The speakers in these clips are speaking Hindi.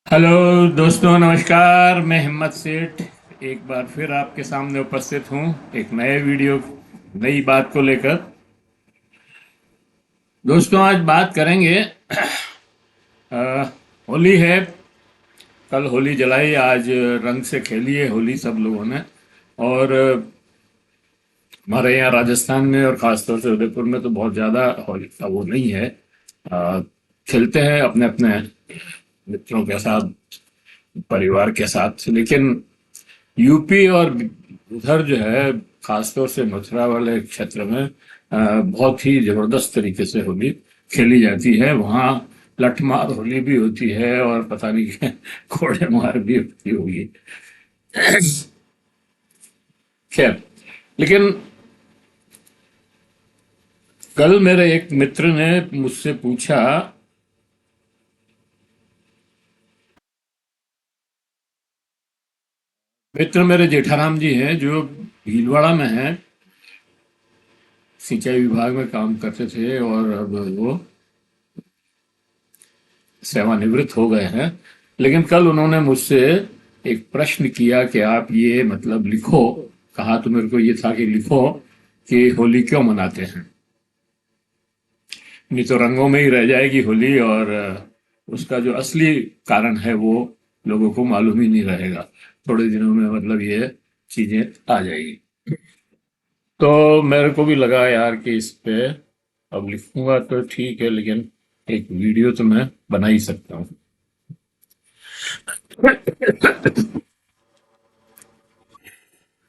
हेलो दोस्तों, नमस्कार। मैं हिम्मत सेठ एक बार फिर आपके सामने उपस्थित हूँ एक नए वीडियो, नई बात को लेकर। दोस्तों, आज बात करेंगे। होली है। कल होली जलाई, आज रंग से खेली है होली सब लोगों ने। और हमारे यहाँ राजस्थान में और ख़ासतौर से उदयपुर में तो बहुत ज़्यादा होली का वो नहीं है। अ, खेलते हैं अपने अपने मित्रों के साथ, परिवार के साथ। लेकिन यूपी और उधर जो है, खासतौर से मथुरा वाले क्षेत्र में बहुत ही जबरदस्त तरीके से होली खेली जाती है। वहाँ लठमार होली भी होती है और पता नहीं क्या घोड़े मार भी होती होगी। खैर, लेकिन कल मेरे एक मित्र ने मुझसे पूछा। मित्र मेरे जेठाराम जी हैं, जो भीलवाड़ा में हैं, सिंचाई विभाग में काम करते थे और अब वो सेवानिवृत्त हो गए हैं। लेकिन कल उन्होंने मुझसे एक प्रश्न किया कि आप ये मतलब लिखो। कहा तो मेरे को ये था कि लिखो कि होली क्यों मनाते हैं। नहीं तो रंगों में ही रह जाएगी होली, और उसका जो असली कारण है वो लोगों को मालूम ही नहीं रहेगा। थोड़े दिनों में मतलब ये चीजें आ जाएगी। तो मेरे को भी लगा यार कि इस पे अब लिखूंगा तो ठीक है, लेकिन एक वीडियो तो मैं बना ही सकता हूँ।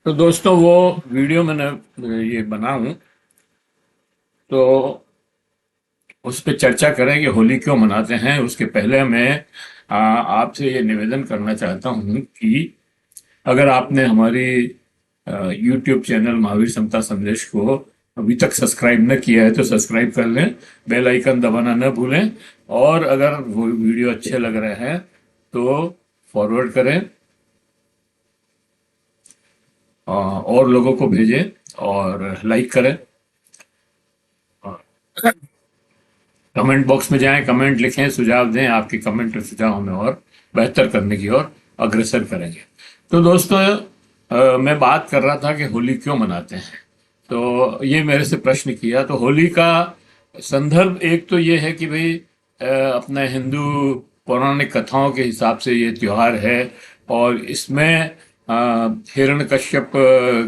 तो दोस्तों, वो वीडियो मैंने ये बनाऊं तो उस पे चर्चा करें कि होली क्यों मनाते हैं। उसके पहले मैं आपसे ये निवेदन करना चाहता हूं कि अगर आपने हमारी यूट्यूब चैनल महावीर समता संदेश को अभी तक सब्सक्राइब न किया है तो सब्सक्राइब कर लें, बेल आइकन दबाना न भूलें। और अगर वो वीडियो अच्छे लग रहे हैं तो फॉरवर्ड करें, और लोगों को भेजें और लाइक करें। कमेंट बॉक्स में जाएं, कमेंट लिखें, सुझाव दें। आपके कमेंट और सुझाव हमें और बेहतर करने की ओर अग्रसर करेंगे। तो दोस्तों, मैं बात कर रहा था कि होली क्यों मनाते हैं। तो ये मेरे से प्रश्न किया। तो होली का संदर्भ एक तो ये है कि भाई, अपने हिंदू पौराणिक कथाओं के हिसाब से ये त्योहार है। और इसमें हिरण्यकश्यप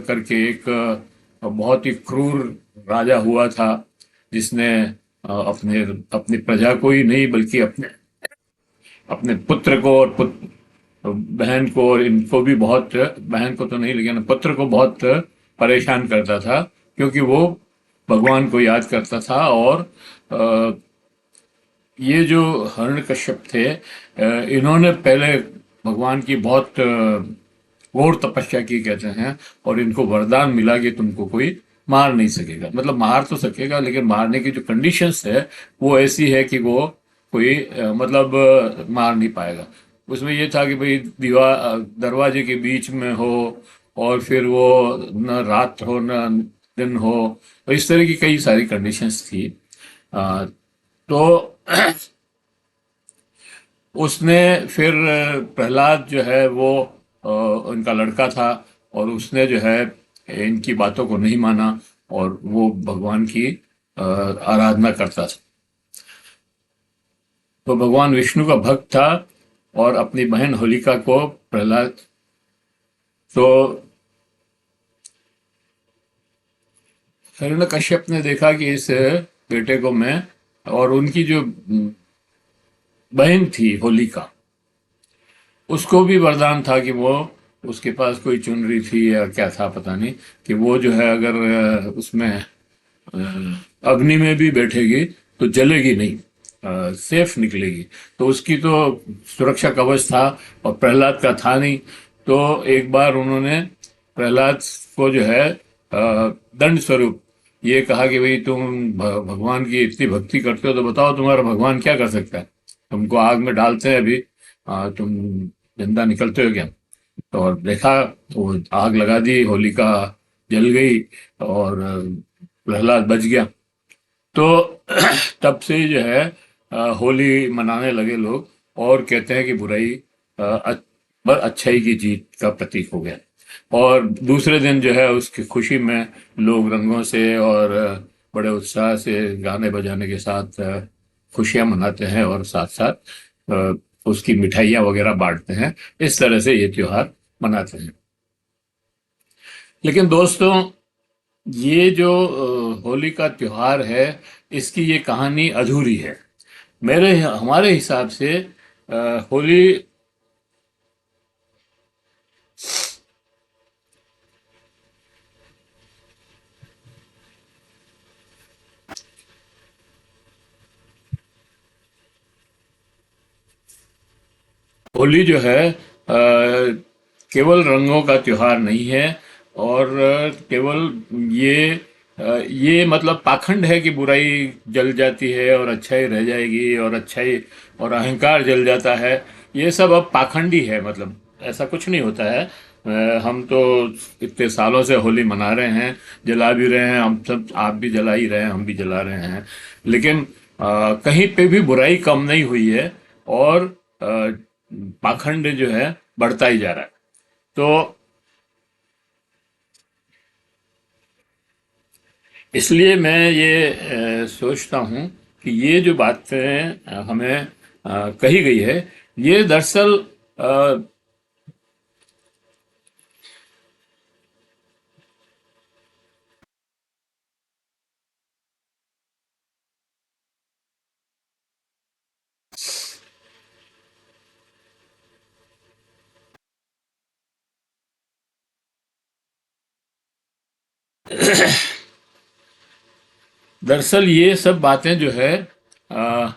करके एक बहुत ही क्रूर राजा हुआ था, जिसने अपने अपनी प्रजा को ही नहीं बल्कि अपने अपने पुत्र को और बहन को और इनको भी बहुत, बहन को तो नहीं लेकिन पुत्र को बहुत परेशान करता था, क्योंकि वो भगवान को याद करता था। और अ, ये जो हिरण्यकश्यप थे, इन्होंने पहले भगवान की बहुत घोर तपस्या की कहते हैं। और इनको वरदान मिला कि तुमको कोई मार नहीं सकेगा। मतलब मार तो सकेगा, लेकिन मारने की जो कंडीशंस है वो ऐसी है कि वो कोई मतलब मार नहीं पाएगा। उसमें ये था कि भाई दरवाजे के बीच में हो, और फिर वो न रात हो न दिन हो। तो इस तरह की कई सारी कंडीशंस थी। अ, तो उसने फिर प्रहलाद जो है वो उनका लड़का था, और उसने जो है इनकी बातों को नहीं माना, और वो भगवान की आराधना करता था। तो भगवान विष्णु का भक्त था, और अपनी बहन होलिका को प्रहलाद, तो हिरण्यकश्यप ने देखा कि इस बेटे को मैं, और उनकी जो बहन थी होलिका, उसको भी वरदान था कि वो, उसके पास कोई चुनरी थी या क्या था पता नहीं, कि वो जो है अगर उसमें अग्नि में भी बैठेगी तो जलेगी नहीं, सेफ निकलेगी। तो उसकी तो सुरक्षा कवच था, और प्रहलाद का था नहीं। तो एक बार उन्होंने प्रहलाद को जो है दंड स्वरूप ये कहा कि भाई, तुम भगवान की इतनी भक्ति करते हो तो बताओ तुम्हारा भगवान क्या कर सकता है। तुमको आग में डालते हैं अभी, तुम जिंदा निकलते हो क्या। तो और देखा तो वो आग लगा दी, होलिका जल गई, और प्रहलाद बच गया। तो तब से जो है होली मनाने लगे लोग। और कहते हैं कि बुराई अच्छाई की जीत का प्रतीक हो गया। और दूसरे दिन जो है उसकी खुशी में लोग रंगों से और बड़े उत्साह से गाने बजाने के साथ खुशियां मनाते हैं और साथ साथ उसकी मिठाइयाँ वगैरह बांटते हैं। इस तरह से ये त्योहार मनाते हैं। लेकिन दोस्तों, ये जो होली का त्योहार है, इसकी ये कहानी अधूरी है। मेरे हमारे हिसाब से होली होली जो है केवल रंगों का त्योहार नहीं है। और केवल ये मतलब पाखंड है कि बुराई जल जाती है और अच्छाई रह जाएगी, और अच्छाई और अहंकार जल जाता है। ये सब अब पाखंडी है, मतलब ऐसा कुछ नहीं होता है। हम तो इतने सालों से होली मना रहे हैं, जला भी रहे हैं हम सब, आप भी जला ही रहे हैं, हम भी जला रहे हैं। लेकिन कहीं पे भी बुराई कम नहीं हुई है, और पाखंड जो है बढ़ता ही जा रहा है। तो इसलिए मैं ये सोचता हूँ कि ये जो बातें हमें कही गई है, ये दरअसल अ, दरअसल ये सब बातें जो है अ,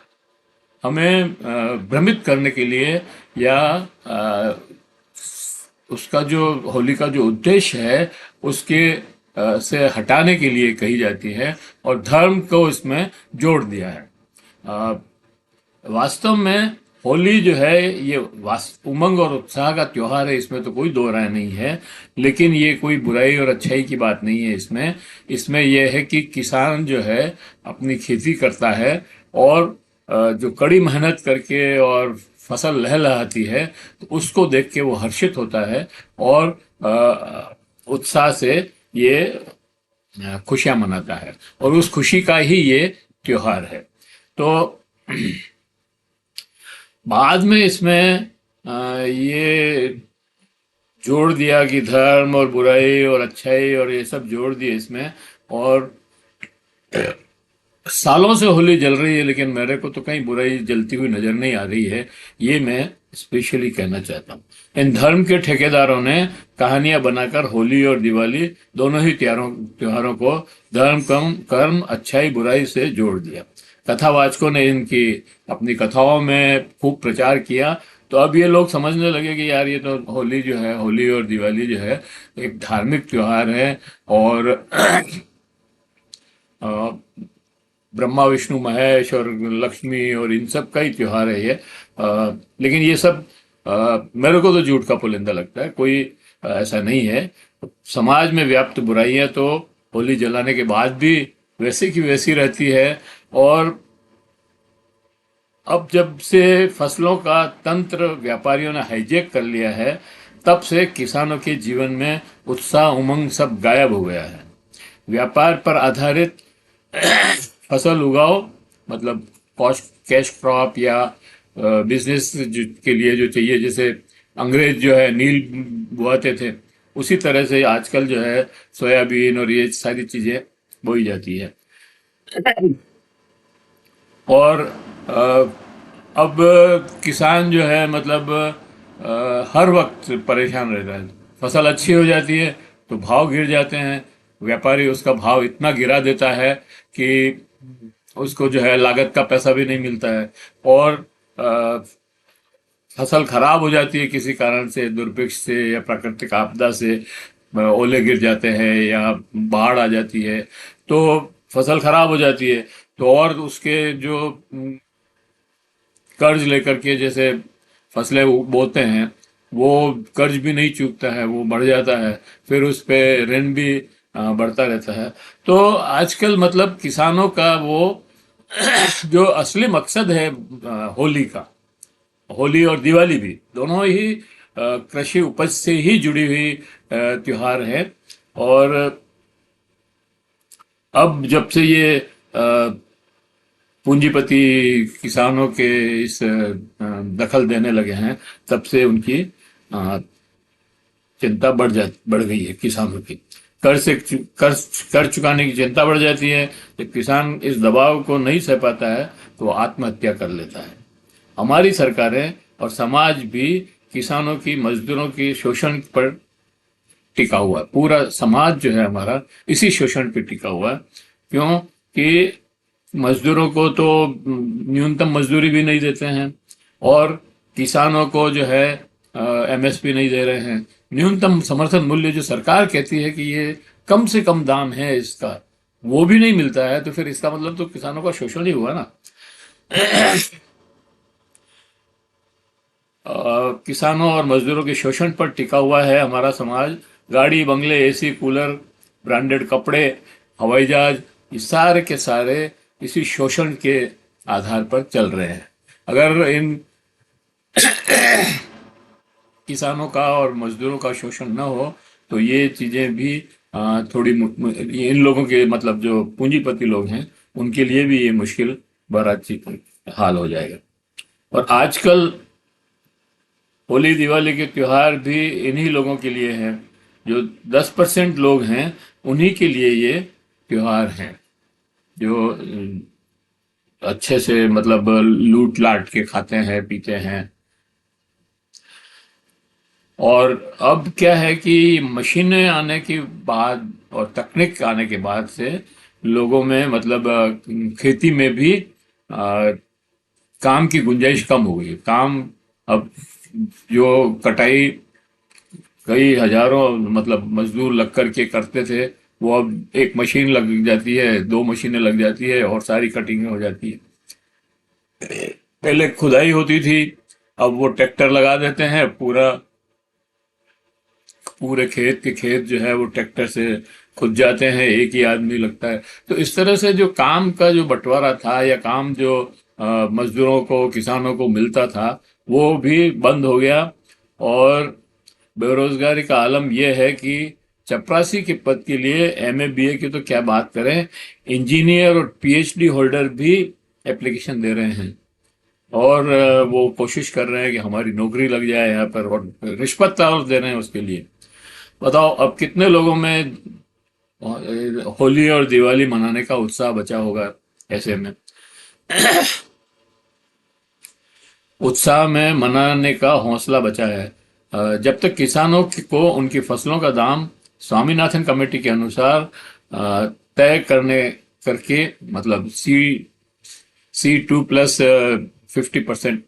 हमें भ्रमित करने के लिए, या उसका जो होली का जो उद्देश्य है उसके से हटाने के लिए कही जाती है, और धर्म को इसमें जोड़ दिया है। अ, वास्तव में होली जो है ये उमंग और उत्साह का त्योहार है, इसमें तो कोई दो राय नहीं है। लेकिन ये कोई बुराई और अच्छाई की बात नहीं है। इसमें इसमें यह है कि किसान जो है अपनी खेती करता है, और जो कड़ी मेहनत करके और फसल लहलहाती है, तो उसको देख के वो हर्षित होता है, और उत्साह से ये खुशियां मनाता है, और उस खुशी का ही ये त्योहार है। तो बाद में इसमें ये जोड़ दिया कि धर्म और बुराई और अच्छाई और ये सब जोड़ दिए इसमें। और सालों से होली जल रही है, लेकिन मेरे को तो कहीं बुराई जलती हुई नजर नहीं आ रही है। ये मैं स्पेशली कहना चाहता हूँ। इन धर्म के ठेकेदारों ने कहानियां बनाकर होली और दिवाली दोनों ही त्योहारों त्योहारों को धर्म कम कर्म अच्छाई बुराई से जोड़ दिया। कथावाचकों ने इनकी अपनी कथाओं में खूब प्रचार किया। तो अब ये लोग समझने लगे कि यार, ये तो होली जो है, होली और दिवाली जो है, एक धार्मिक त्योहार है। और अ, ब्रह्मा विष्णु महेश और लक्ष्मी और इन सब का ही त्योहार है ये। लेकिन ये सब मेरे को तो झूठ का पुलिंदा लगता है। कोई ऐसा नहीं है। समाज में व्याप्त बुराइयां तो होली जलाने के बाद भी वैसे की वैसी रहती है। और अब जब से फसलों का तंत्र व्यापारियों ने हाईजैक कर लिया है, तब से किसानों के जीवन में उत्साह उमंग सब गायब हो गया है। व्यापार पर आधारित फसल उगाओ, मतलब कॉस्ट कैश क्रॉप, या बिजनेस के लिए जो चाहिए, जैसे अंग्रेज जो है नील बोआते थे, उसी तरह से आजकल जो है सोयाबीन और ये सारी चीजें बोई जाती है। और अब किसान जो है, मतलब हर वक्त परेशान रहता है। फसल अच्छी हो जाती है तो भाव गिर जाते हैं। व्यापारी उसका भाव इतना गिरा देता है कि उसको जो है लागत का पैसा भी नहीं मिलता है। और अ, फसल खराब हो जाती है किसी कारण से, दुर्भिक्ष से या प्राकृतिक आपदा से, ओले गिर जाते हैं या बाढ़ आ जाती है, तो फसल खराब हो जाती है। तो और उसके जो कर्ज लेकर के जैसे फसलें बोते हैं, वो कर्ज भी नहीं चूकता है, वो बढ़ जाता है। फिर उस पे ऋण भी बढ़ता रहता है। तो आजकल मतलब किसानों का वो जो असली मकसद है होली का, होली और दिवाली भी दोनों ही कृषि उपज से ही जुड़ी हुई त्योहार है। और अब जब से ये पूंजीपति किसानों के इस दखल देने लगे हैं, तब से उनकी अ, चिंता बढ़ गई है किसानों की। कर चुकाने की चिंता बढ़ जाती है। जब किसान इस दबाव को नहीं सह पाता है तो वो आत्महत्या कर लेता है। हमारी सरकारें और समाज भी किसानों की, मजदूरों की शोषण पर टिका हुआ है। पूरा समाज जो है हमारा इसी शोषण पे टिका हुआ है। क्यों कि मजदूरों को तो न्यूनतम मजदूरी भी नहीं देते हैं, और किसानों को जो है एमएसपी नहीं दे रहे हैं। न्यूनतम समर्थन मूल्य जो सरकार कहती है कि ये कम से कम दाम है इसका, वो भी नहीं मिलता है। तो फिर इसका मतलब तो किसानों का शोषण ही हुआ ना। किसानों और मजदूरों के शोषण पर टिका हुआ है हमारा समाज। गाड़ी, बंगले, एसी, कूलर, ब्रांडेड कपड़े, हवाई जहाज, ये सारे के सारे इसी शोषण के आधार पर चल रहे हैं। अगर इन किसानों का और मजदूरों का शोषण न हो तो ये चीजें भी थोड़ी ये इन लोगों के, मतलब जो पूंजीपति लोग हैं, उनके लिए भी ये मुश्किल भरा हाल हो जाएगा। और आजकल होली दिवाली के त्योहार भी इन्हीं लोगों के लिए हैं। जो 10% लोग हैं, उन्हीं के लिए ये त्योहार हैं, जो अच्छे से मतलब लूट लाट के खाते हैं, पीते हैं। और अब क्या है कि मशीनें आने के बाद और तकनीक आने के बाद से लोगों में, मतलब खेती में भी काम की गुंजाइश कम हो गई है। काम अब जो कटाई कई हजारों मतलब मजदूर लग करके करते थे, वो अब एक मशीन लग जाती है, दो मशीनें लग जाती है और सारी कटिंग हो जाती है। पहले खुदाई होती थी, अब वो ट्रैक्टर लगा देते हैं। पूरे खेत के खेत जो है वो ट्रैक्टर से खुद जाते हैं, एक ही आदमी लगता है। तो इस तरह से जो काम का जो बंटवारा था, या काम जो मजदूरों को, किसानों को मिलता था, वो भी बंद हो गया। और बेरोजगारी का आलम यह है कि चपरासी के पद के लिए एमए बीए की तो क्या बात करें, इंजीनियर और पीएचडी होल्डर भी एप्लीकेशन दे रहे हैं। और वो कोशिश कर रहे हैं कि हमारी नौकरी लग जाए यहाँ पर, और रिश्वत और दे रहे हैं उसके लिए। बताओ अब कितने लोगों में होली और दिवाली मनाने का उत्साह बचा होगा। ऐसे में उत्साह में मनाने का हौसला बचा है। जब तक किसानों को उनकी फसलों का दाम स्वामीनाथन कमेटी के अनुसार तय करके, मतलब C2+ 50%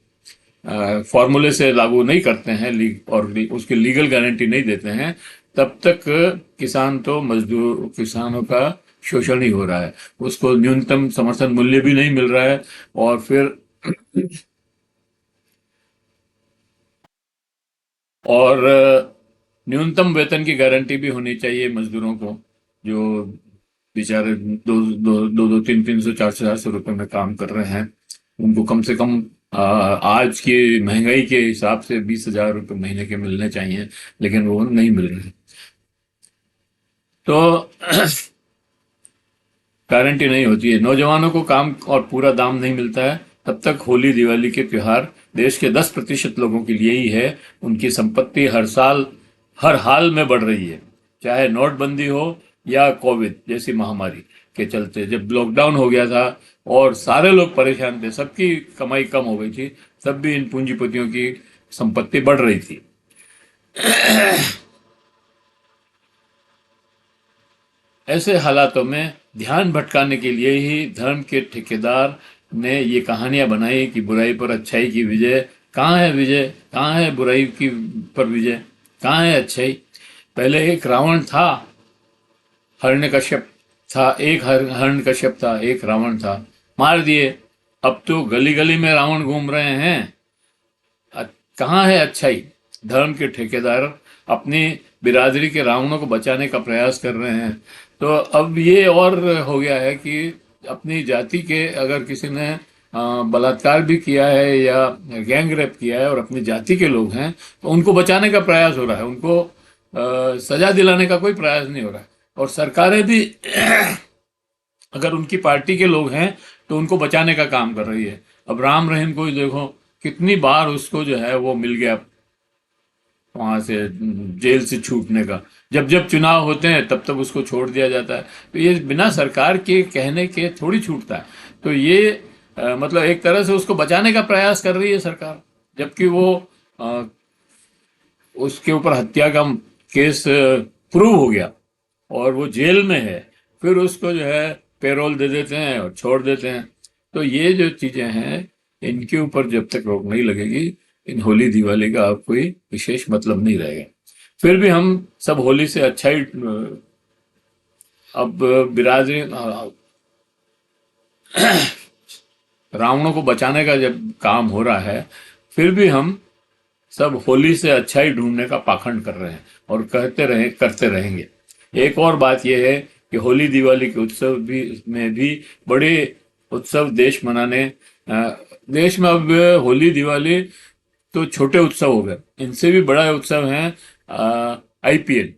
फॉर्मूले से लागू नहीं करते हैं, और उसकी लीगल गारंटी नहीं देते हैं, तब तक किसानों का शोषण ही हो रहा है। उसको न्यूनतम समर्थन मूल्य भी नहीं मिल रहा है। और फिर और न्यूनतम वेतन की गारंटी भी होनी चाहिए मजदूरों को, जो बेचारे दो दो दो दो तीन तीन सौ चार सौ 400 रुपए में काम कर रहे हैं। उनको कम से कम आज की महंगाई के हिसाब से 20,000 रुपये महीने के मिलने चाहिए, लेकिन वो नहीं मिल रहे। तो गारंटी नहीं होती है, नौजवानों को काम और पूरा दाम नहीं मिलता है। तब तक होली दिवाली के त्योहार देश के 10% लोगों के लिए ही है। उनकी संपत्ति हर हाल में बढ़ रही है, चाहे नोटबंदी हो या कोविड जैसी महामारी के चलते। जब लॉकडाउन हो गया था और सारे लोग परेशान थे, सबकी कमाई कम हो गई थी, तब भी इन पूंजीपतियों की संपत्ति बढ़ रही थी। ऐसे हालातों में ध्यान भटकाने के लिए ही धर्म के ठेकेदार ने ये कहानियां बनाई कि बुराई पर अच्छाई की विजय। कहाँ है विजय? कहाँ है बुराई की पर विजय? कहाँ है अच्छाई? पहले एक रावण था, हिरण्यकश्यप था, एक हिरण्यकश्यप था, एक रावण था, मार दिए। अब तो गली गली में रावण घूम रहे हैं। अ- कहाँ है अच्छाई? धर्म के ठेकेदार अपनी बिरादरी के रावणों को बचाने का प्रयास कर रहे हैं। तो अब ये और हो गया है कि अपनी जाति के अगर किसी ने बलात्कार भी किया है या गैंग रेप किया है और अपनी जाति के लोग हैं, तो उनको बचाने का प्रयास हो रहा है, उनको सजा दिलाने का कोई प्रयास नहीं हो रहा है। और सरकारें भी अगर उनकी पार्टी के लोग हैं तो उनको बचाने का काम कर रही है। अब राम रहीम को ही देखो, कितनी बार उसको जो है वो मिल गया वहां से, जेल से छूटने का। जब जब चुनाव होते हैं तब तब उसको छोड़ दिया जाता है। तो ये बिना सरकार के कहने के थोड़ी छूटता है। तो ये मतलब एक तरह से उसको बचाने का प्रयास कर रही है सरकार, जबकि वो अ, उसके ऊपर हत्या का केस प्रूव हो गया और वो जेल में है, फिर उसको जो है पेरोल दे देते हैं और छोड़ देते हैं। तो ये जो चीजें हैं, इनके ऊपर जब तक रोक नहीं लगेगी, इन होली दिवाली का अब कोई विशेष मतलब नहीं रहेगा। फिर भी हम सब होली से अच्छा ही अब बिरादरी रावणों को बचाने का जब काम हो रहा है, फिर भी हम सब होली से अच्छाई ढूंढने का पाखंड कर रहे हैं और करते रहेंगे। एक और बात यह है कि होली दिवाली के उत्सव भी में भी बड़े उत्सव देश में अब होली दिवाली तो छोटे उत्सव हो गए, इनसे भी बड़ा उत्सव है आईपीएल।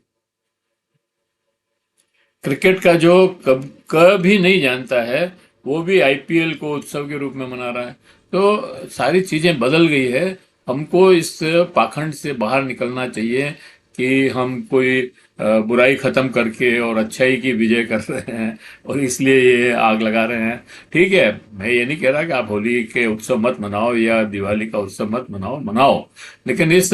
क्रिकेट का जो कभी नहीं जानता है, वो भी आईपीएल को उत्सव के रूप में मना रहा है। तो सारी चीजें बदल गई है। हमको इस पाखंड से बाहर निकलना चाहिए कि हम कोई बुराई खत्म करके और अच्छाई की विजय कर रहे हैं और इसलिए ये आग लगा रहे हैं। ठीक है, मैं ये नहीं कह रहा कि आप होली के उत्सव मत मनाओ या दिवाली का उत्सव मत मनाओ, मनाओ, लेकिन इस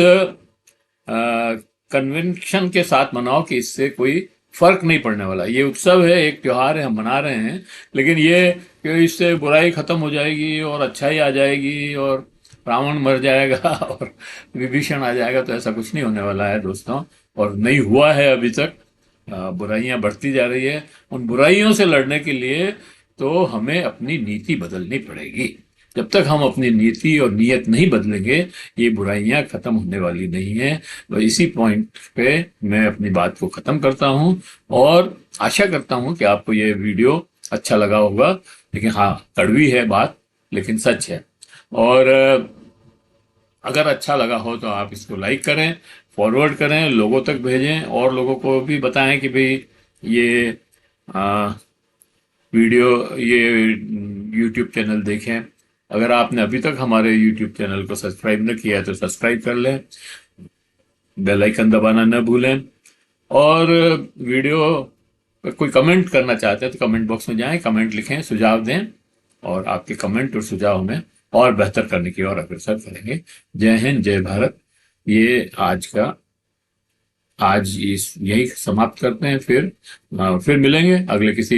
कन्वेंशन के साथ मनाओ कि इससे कोई फर्क नहीं पड़ने वाला। ये उत्सव है, एक त्योहार है, हम मना रहे हैं, लेकिन ये कि इससे बुराई खत्म हो जाएगी और अच्छाई आ जाएगी और रावण मर जाएगा और विभीषण आ जाएगा, तो ऐसा कुछ नहीं होने वाला है दोस्तों, और नहीं हुआ है अभी तक। बुराइयां बढ़ती जा रही है। उन बुराइयों से लड़ने के लिए तो हमें अपनी नीति बदलनी पड़ेगी। जब तक हम अपनी नीति और नीयत नहीं बदलेंगे, ये बुराइयां खत्म होने वाली नहीं है। तो इसी पॉइंट पे मैं अपनी बात को खत्म करता हूं और आशा करता हूं कि आपको ये वीडियो अच्छा लगा होगा। लेकिन हाँ, कड़वी है बात, लेकिन सच है। और अगर अच्छा लगा हो तो आप इसको लाइक करें, फॉरवर्ड करें, लोगों तक भेजें और लोगों को भी बताएं कि भाई ये आ, वीडियो, ये यूट्यूब चैनल देखें। अगर आपने अभी तक हमारे यूट्यूब चैनल को सब्सक्राइब न किया है तो सब्सक्राइब कर लें, बेल आइकन दबाना न भूलें। और वीडियो पर कोई कमेंट करना चाहते हैं तो कमेंट बॉक्स में जाएं, कमेंट लिखें, सुझाव दें और आपके कमेंट और सुझाव हमें और बेहतर करने की ओर अग्रसर करेंगे। जय हिंद, जय भारत। ये आज इस यही समाप्त करते हैं। फिर मिलेंगे अगले किसी